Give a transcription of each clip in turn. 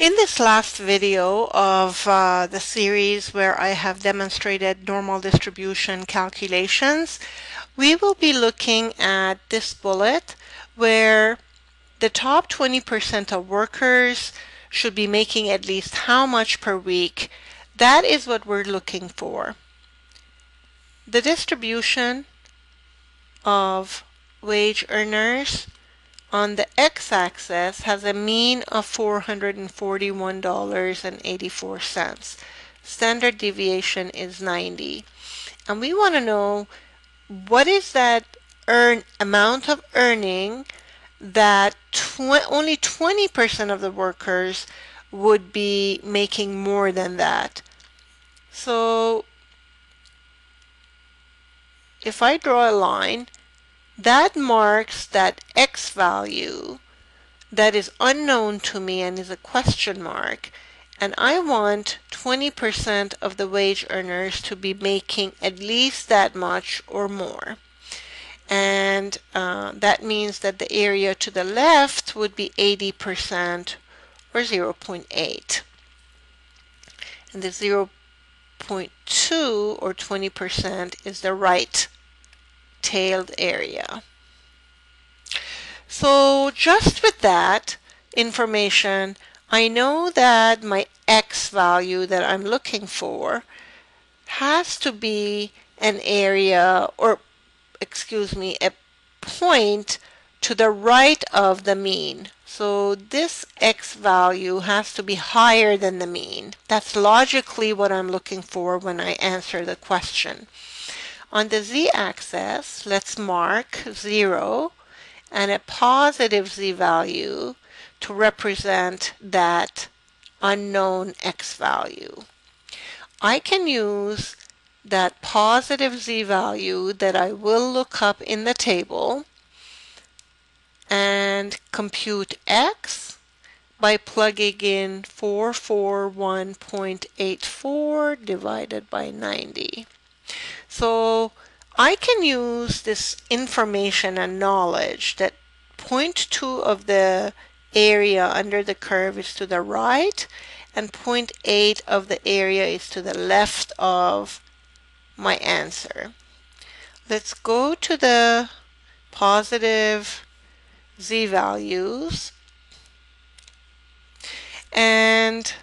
In this last video of the series where I have demonstrated normal distribution calculations, we will be looking at this bullet where the top 20% of workers should be making at least how much per week. That is what we're looking for. The distribution of wage earners on the x-axis has a mean of $441.84. Standard deviation is 90. And we want to know what is that amount of earning that only 20% of the workers would be making more than that. So if I draw a line, that marks that x value that is unknown to me and is a question mark, and I want 20% of the wage earners to be making at least that much or more. And that means that the area to the left would be 80% or 0.8. And the 0.2 or 20% is the right tailed area. So just with that information, I know that my x value that I'm looking for has to be an area, or excuse me, a point to the right of the mean. So this x value has to be higher than the mean. That's logically what I'm looking for when I answer the question. On the z-axis, let's mark 0 and a positive z-value to represent that unknown x value. I can use that positive z-value that I will look up in the table and compute x by plugging in 441.84 divided by 90. So I can use this information and knowledge that 0.2 of the area under the curve is to the right and 0.8 of the area is to the left of my answer. Let's go to the positive z-values and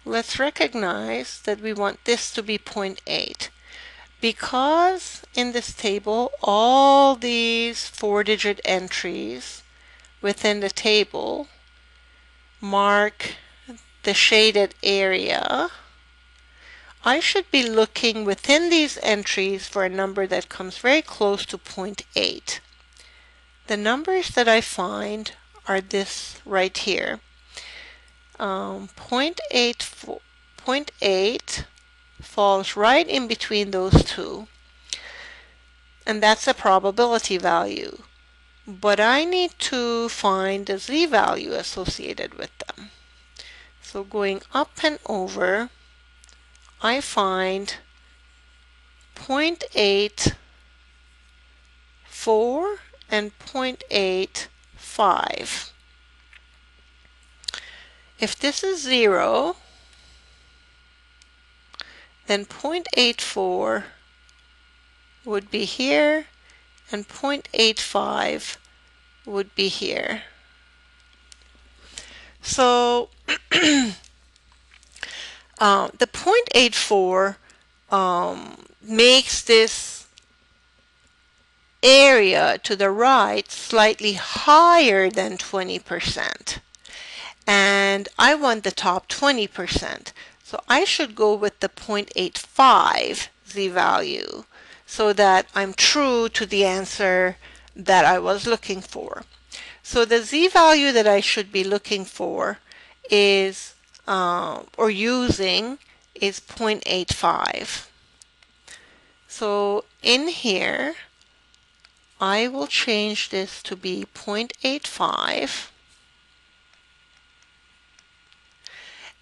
let's recognize that we want this to be 0.8. Because in this table all these 4-digit entries within the table mark the shaded area, I should be looking within these entries for a number that comes very close to 0.8. The numbers that I find are this right here. 0.8 falls right in between those two, and that's a probability value. But I need to find the z-value associated with them. So going up and over, I find 0.84 and 0.85. If this is 0, then 0.84 would be here and 0.85 would be here. So the 0.84 makes this area to the right slightly higher than 20%. And I want the top 20%. So I should go with the 0.85 z-value so that I'm true to the answer that I was looking for. So the z-value that I should be looking for is, or using, is 0.85. So in here, I will change this to be 0.85.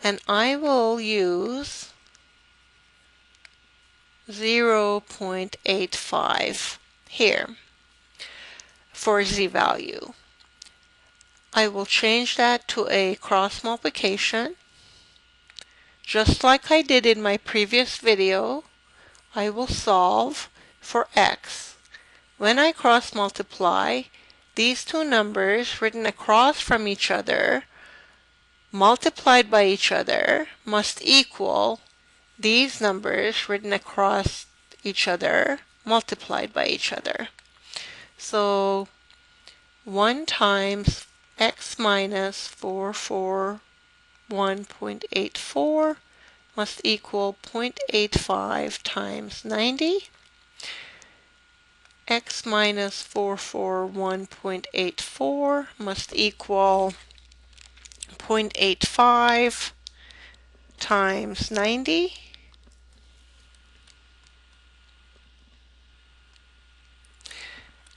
And I will use 0.85 here for z-value. I will change that to a cross multiplication. Just like I did in my previous video, I will solve for x. When I cross multiply, these two numbers written across from each other multiplied by each other must equal these numbers written across each other multiplied by each other. So 1 times x minus 441.84 must equal 0.85 times 90. X minus 441.84 must equal 0.85 times 90.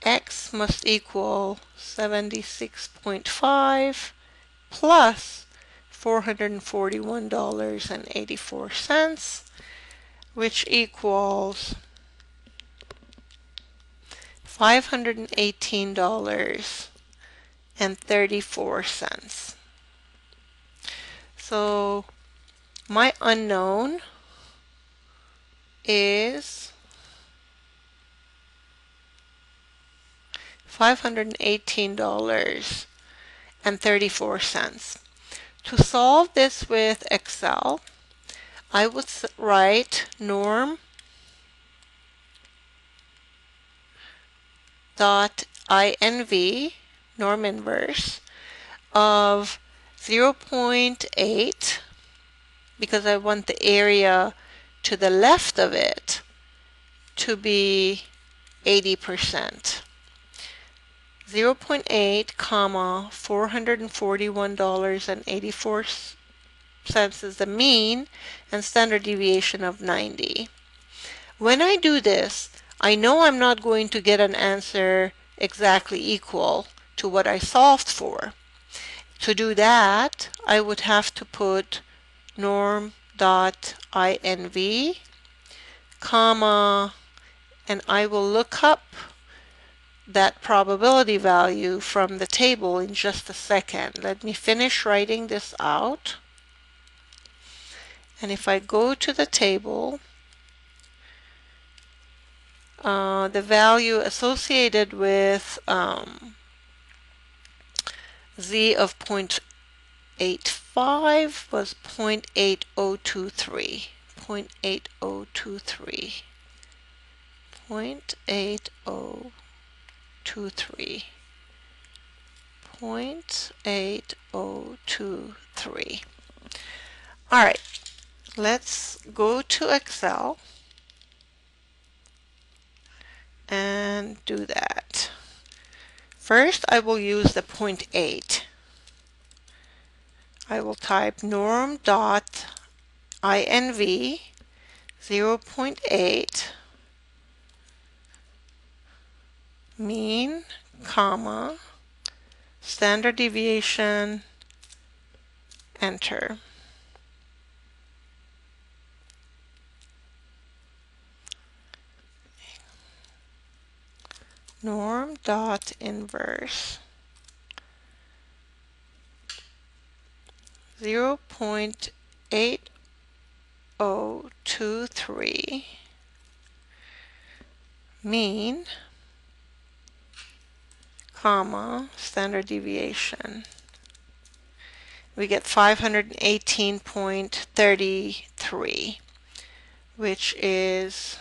X must equal 76.5 plus $441.84, which equals $518.34. So my unknown is $518.34. To solve this with Excel, I would write norm .inv, norm inverse, of 0.8, because I want the area to the left of it to be 80%. 0.8 comma $441.84 is the mean, and standard deviation of 90. When I do this, I know I'm not going to get an answer exactly equal to what I solved for. To do that, I would have to put norm.inv, comma, and I will look up that probability value from the table in just a second. Let me finish writing this out. And if I go to the table, the value associated with z of 0.85 was 0.8023. 0.8023. 0.8023. 0.8023. All right, let's go to Excel and do that. First, I will use the 0.8. I will type norm.inv 0.8 mean, comma, standard deviation, enter. Norm.inverse 0.8023 mean, comma, standard deviation. We get 518.33, which is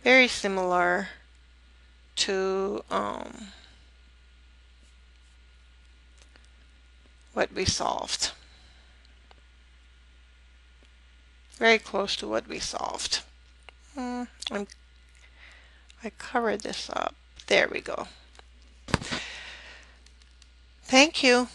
very similar to what we solved. Very close to what we solved. I covered this up. There we go. Thank you.